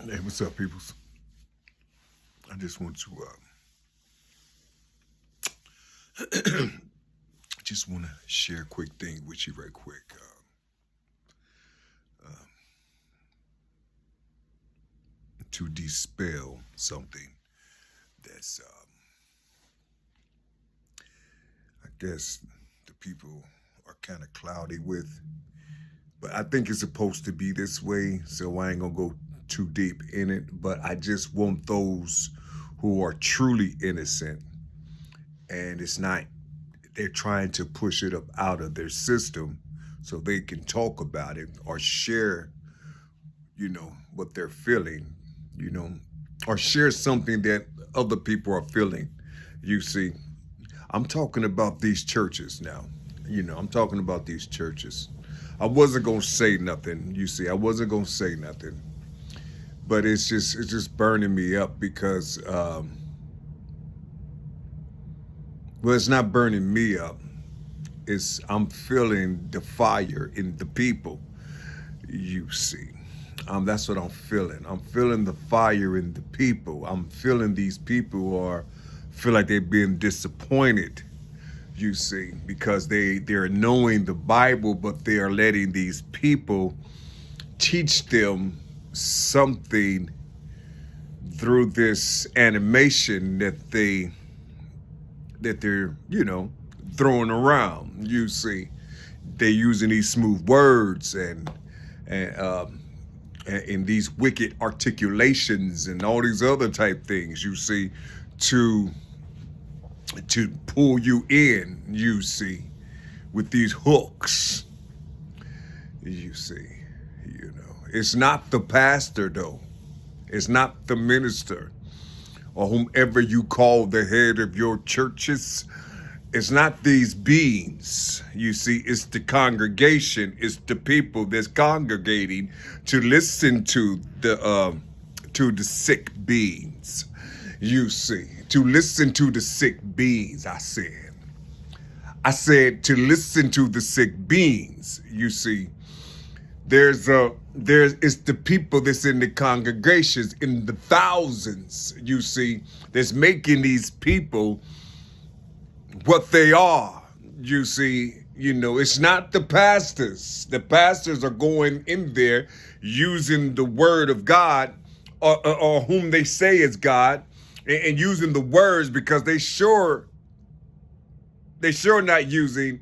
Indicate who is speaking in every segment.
Speaker 1: Hey, what's up, peoples? I just want to share a quick thing with you, right quick. To dispel something that's, I guess, the people are kind of cloudy with. But I think it's supposed to be this way, so I ain't gonna go too deep in it. But I just want those who are truly innocent, and it's not, they're trying to push it up out of their system so they can talk about it or share, what they're feeling, or share something that other people are feeling. You see, I'm talking about these churches now. I'm talking about these churches. I wasn't gonna say nothing. You see, I wasn't gonna say nothing, but it's just burning me up because, well, it's not burning me up. I'm feeling the fire in the people. You see, that's what I'm feeling. I'm feeling the fire in the people. I'm feeling these people feel like they're being disappointed. You see, because they're knowing the Bible, but they are letting these people teach them something through this animation that they're throwing around. You see, they're using these smooth words and these wicked articulations and all these other type things. You see, to pull you in, you see, with these hooks. You see, it's not the pastor though. It's not the minister or whomever you call the head of your churches. It's not these beings. You see, it's the congregation. It's the people that's congregating to listen to the sick beings. You see, to listen to the sick beings, I said to listen to the sick beings. You see, it's the people that's in the congregations in the thousands, you see, that's making these people what they are. You see, it's not the pastors. The pastors are going in there using the word of God or whom they say is God, and using the words because they sure not using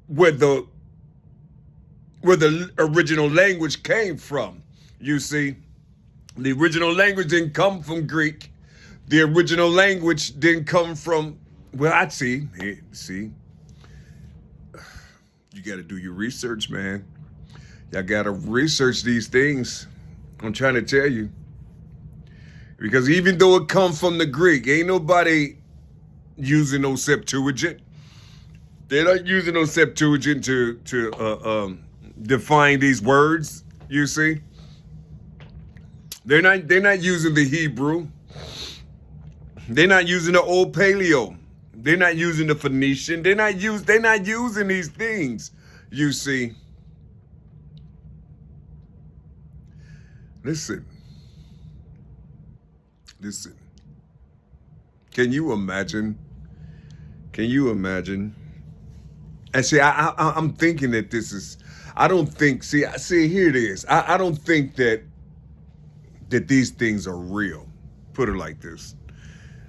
Speaker 1: where the original language came from. You see, the original language didn't come from Greek. The original language didn't come from, well, I see. Hey, see, you got to do your research, man. Y'all got to research these things. I'm trying to tell you. Because even though it comes from the Greek, ain't nobody using no Septuagint. They're not using no Septuagint to define these words. You see, they're not using the Hebrew. They're not using the Old Paleo. They're not using the Phoenician. They're not using these things. You see, listen. Can you imagine? And see, I'm thinking that this is, I don't think, see, here it is. I don't think that these things are real. Put it like this.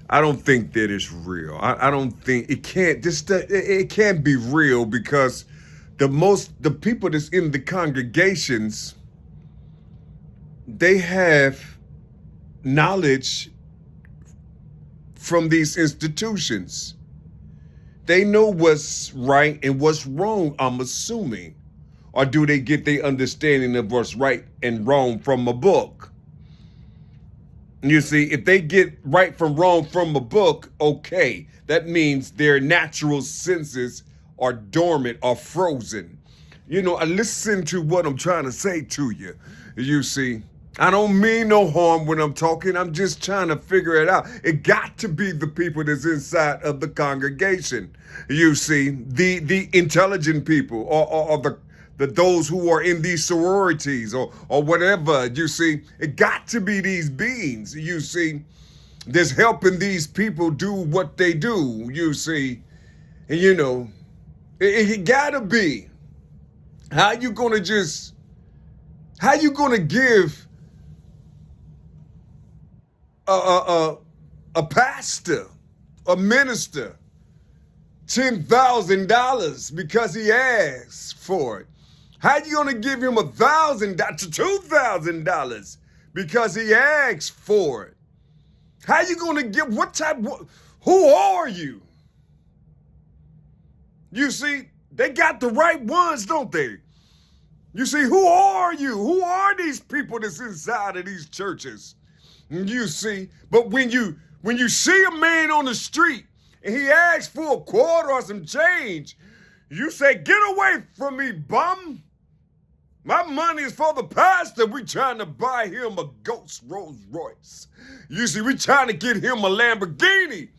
Speaker 1: I don't think that it's real. I don't think, it can't be real because the people that's in the congregations, they have knowledge from these institutions. They know what's right and what's wrong, I'm assuming. Or do they get their understanding of what's right and wrong from a book? You see, if they get right from wrong from a book, okay, that means their natural senses are dormant or frozen. I listen to what I'm trying to say to you. You see, I don't mean no harm when I'm talking. I'm just trying to figure it out. It got to be the people that's inside of the congregation. You see, the intelligent people or those who are in these sororities or whatever. You see, it got to be these beings, you see, that's helping these people do what they do, you see. And you know, it gotta be. How you gonna give a pastor, a minister, $10,000 because he asked for it? How you gonna give him $1,000 to $2,000 because he asked for it? How you gonna give, who are you? You see, they got the right ones, don't they? You see, who are you? Who are these people that's inside of these churches? You see, but when you see a man on the street and he asks for a quarter or some change, you say, "Get away from me, bum. My money is for the pastor. We trying to buy him a Ghost Rolls Royce. You see, we trying to get him a Lamborghini.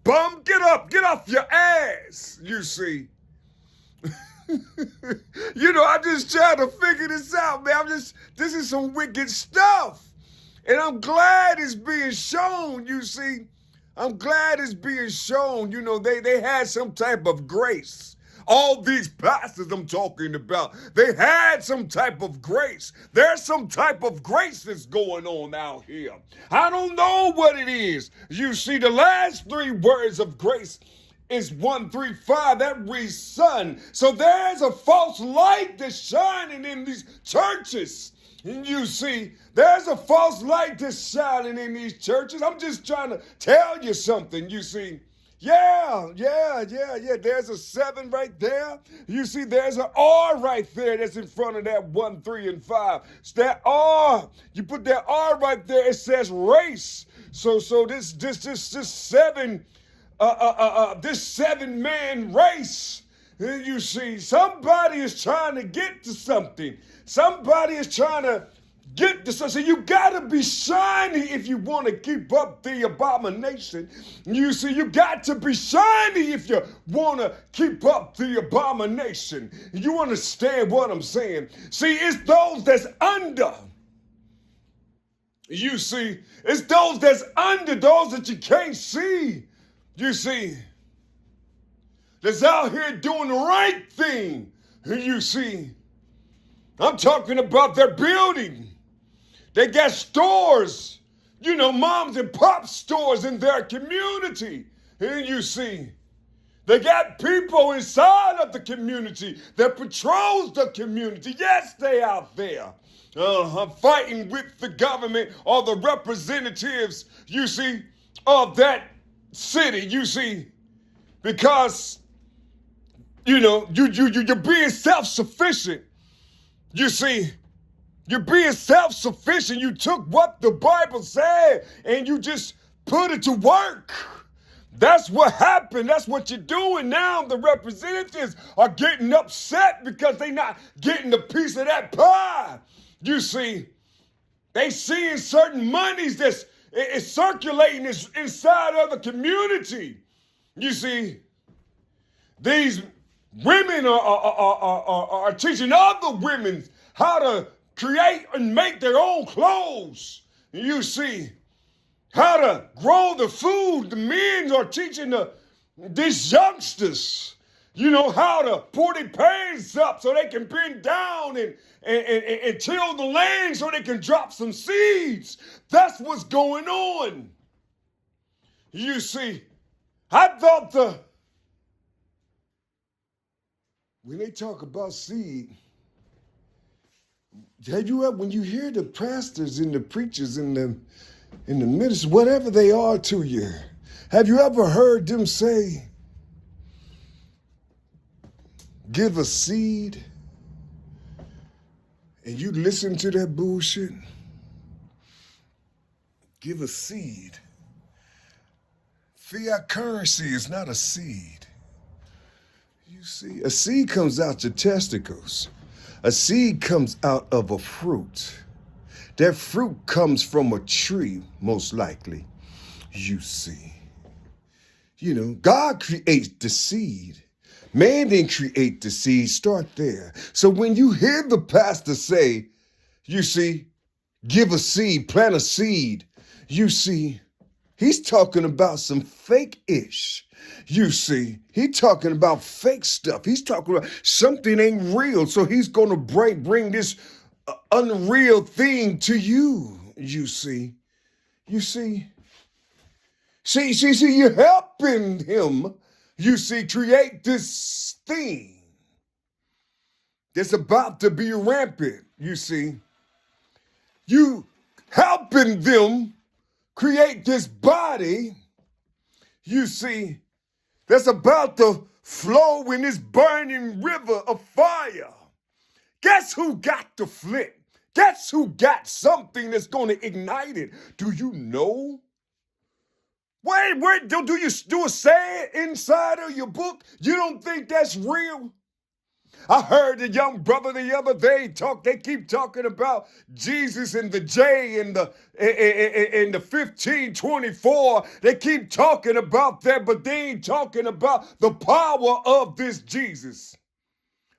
Speaker 1: Bum, get up, get off your ass." You see. You know, I'm just trying to figure this out, man. This is some wicked stuff. And I'm glad it's being shown, you see. I'm glad it's being shown. You know, they had some type of grace. All these pastors I'm talking about, they had some type of grace. There's some type of grace that's going on out here. I don't know what it is. You see, the last three words of grace is 135. That reads son. So there's a false light that's shining in these churches. And you see, there's a false light that's shining in these churches. I'm just trying to tell you something, you see. Yeah. There's a 7 right there. You see, there's an R right there that's in front of that 1, 3, and 5. It's that R. You put that R right there. It says race. So this 7, this 7-man race. You see, somebody is trying to get to something. Somebody is trying to get to something. So you gotta be shiny if you want to keep up the abomination. You see, you got to be shiny if you want to keep up the abomination. You understand what I'm saying? See, it's those that's under. You see, it's those that's under, those that you can't see. You see, that's out here doing the right thing. You see, I'm talking about their building. They got stores, you know, moms and pop stores in their community. And you see, they got people inside of the community that patrols the community. Yes, they out there fighting with the government or the representatives, you see, of that city, you see, because, you know, you're being self-sufficient. You see, you're being self-sufficient. You took what the Bible said and you just put it to work. That's what happened. That's what you're doing now. The representatives are getting upset because they're not getting a piece of that pie. You see, they seeing certain monies that's is circulating inside of the community. You see, these women are teaching other women how to create and make their own clothes. You see, how to grow the food. The men are teaching these youngsters, you know, how to pour their pants up so they can bend down and till the land so they can drop some seeds. That's what's going on. You see, I thought when they talk about seed, have you ever, when you hear the pastors and the preachers and the ministers, whatever they are to you, have you ever heard them say, give a seed, and you listen to that bullshit? Give a seed. Fiat currency is not a seed. You see, a seed comes out your testicles. A seed comes out of a fruit. That fruit comes from a tree, most likely. You see. You know, God creates the seed, Man didn't create the seed. Start there. So when you hear the pastor say, you see, give a seed, plant a seed, you see, he's talking about some fake-ish. You see, he's talking about fake stuff. He's talking about something ain't real. So he's going to bring this unreal thing to you. You see, you're helping him, you see, create this thing that's about to be rampant. You see, you helping them create this body, you see, that's about to flow in this burning river of fire. Guess who got the flint? Guess who got something that's going to ignite it? Do you know? Wait, do you say it inside of your book? You don't think that's real? I heard a young brother the other day they keep talking about Jesus and the J and the 1524. They keep talking about that, but they ain't talking about the power of this Jesus.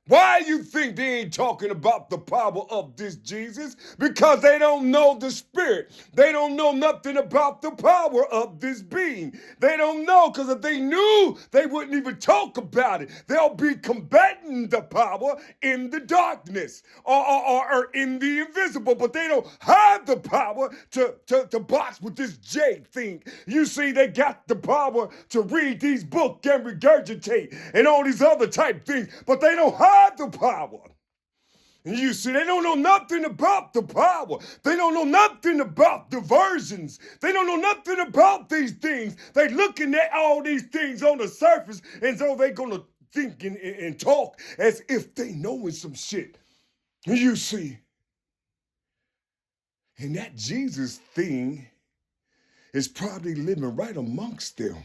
Speaker 1: Why you think they ain't talking about the power of this Jesus? Because they don't know the Spirit. They don't know nothing about the power of this being. They don't know, because if they knew, they wouldn't even talk about it. They'll be combating the power in the darkness or in the invisible, but they don't have the power to box with this J thing. You see, they got the power to read these books and regurgitate and all these other type things, but they don't have the power. You see, they don't know nothing about the power. They don't know nothing about diversions. They don't know nothing about these things. They looking at all these things on the surface, and so they gonna think and talk as if they knowing some shit. You see, and that Jesus thing is probably living right amongst them.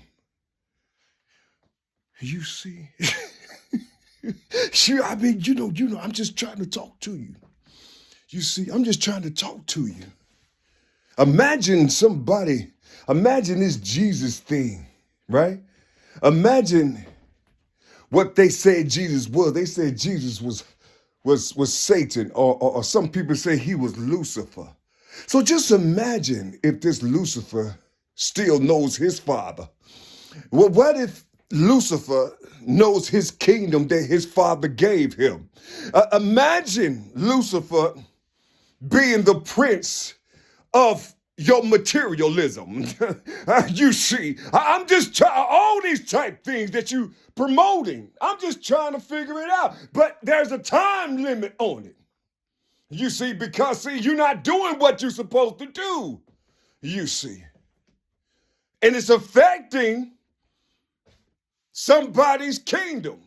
Speaker 1: You see. Sure, I mean, you know, I'm just trying to talk to you. You see, I'm just trying to talk to you. Imagine this Jesus thing, right? Imagine what they said Jesus was. They said Jesus was Satan, or some people say he was Lucifer. So just imagine if this Lucifer still knows his father. Well, what if Lucifer knows his kingdom that his father gave him? Imagine Lucifer being the prince of your materialism. You see, I'm just trying, all these type things that you promoting, I'm just trying to figure it out. But there's a time limit on it. You see, because you're not doing what you're supposed to do. You see. And it's affecting somebody's kingdom.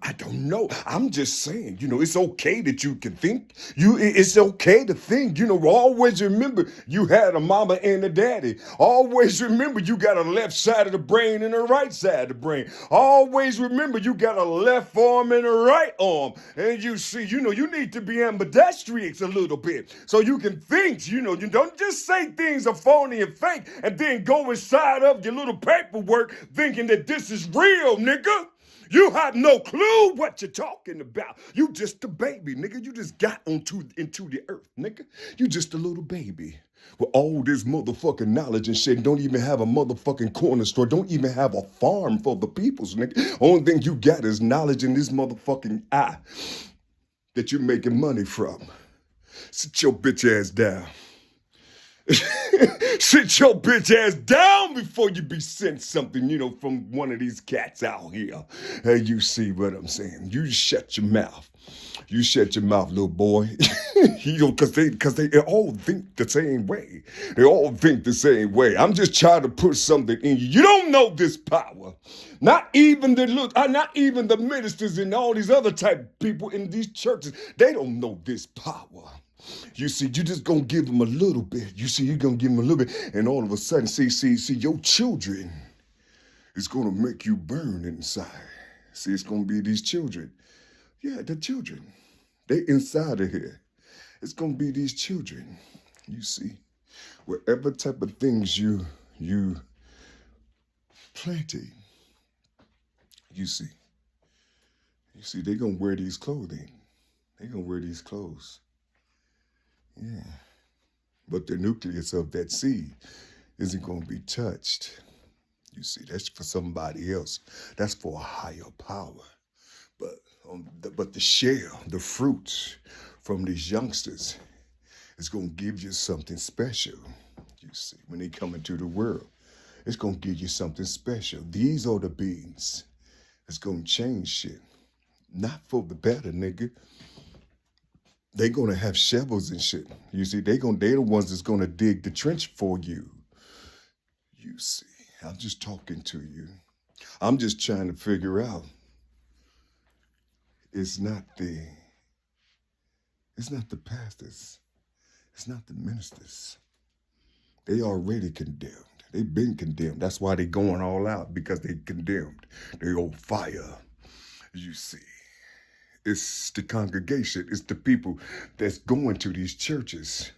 Speaker 1: I don't know. I'm just saying, it's okay that you can think. It's okay to think. Always remember you had a mama and a daddy. Always remember you got a left side of the brain and a right side of the brain. Always remember you got a left arm and a right arm. And you see, you need to be ambidextrous a little bit so you can think. You don't just say things are phony and fake and then go inside of your little paperwork thinking that this is real, nigga. You have no clue what you're talking about. You just a baby, nigga. You just got into the earth, nigga. You just a little baby with all this motherfucking knowledge and shit. Don't even have a motherfucking corner store. Don't even have a farm for the peoples, nigga. Only thing you got is knowledge in this motherfucking eye that you're making money from. Sit your bitch ass down. Sit your bitch ass down before you be sent something, from one of these cats out here. Hey, you see what I'm saying? You shut your mouth. You shut your mouth, little boy. Because they all think the same way. They all think the same way. I'm just trying to put something in you. You don't know this power. Not even the ministers and all these other type people in these churches. They don't know this power. You see, you just gonna give them a little bit. You see, you're gonna give them a little bit, and all of a sudden, see, your children is gonna make you burn inside. See, it's gonna be these children. Yeah, the children. They inside of here. It's gonna be these children. You see, whatever type of things you planting, You see, you see, they're gonna wear these clothing. They're gonna wear these clothes. Yeah. But the nucleus of that seed isn't gonna be touched. You see, that's for somebody else. That's for a higher power. But but the shell, the fruits from these youngsters is gonna give you something special. You see, when they come into the world, it's gonna give you something special. These are the beings that's gonna change shit. Not for the better, nigga. They gonna have shovels and shit. You see, they the ones that's gonna dig the trench for you. You see, I'm just talking to you. I'm just trying to figure out. It's not the it's not the pastors. It's not the ministers. They already condemned. They've been condemned. That's why they going all out, because they condemned. They on fire. You see. It's the congregation. It's the people that's going to these churches.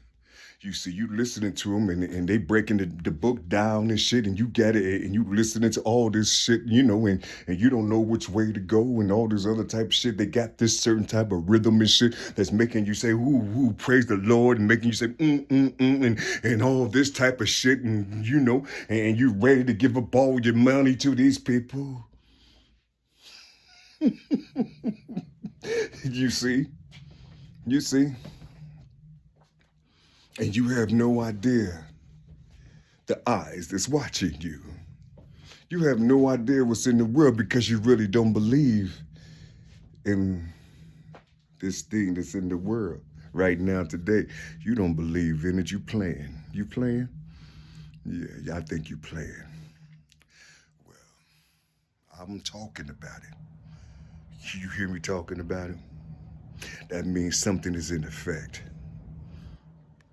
Speaker 1: You see, you listening to them, and they breaking the book down and shit, and you got it, and you listening to all this shit, and you don't know which way to go, and all this other type of shit. They got this certain type of rhythm and shit that's making you say, ooh, praise the Lord, and making you say, and all this type of shit, and and you ready to give up all your money to these people. You see? You see? And you have no idea the eyes that's watching you. You have no idea what's in the world because you really don't believe in this thing that's in the world right now today. You don't believe in it. You playing. You playing? Yeah, I think you playing. Well, I'm talking about it. You hear me talking about it? That means something is in effect.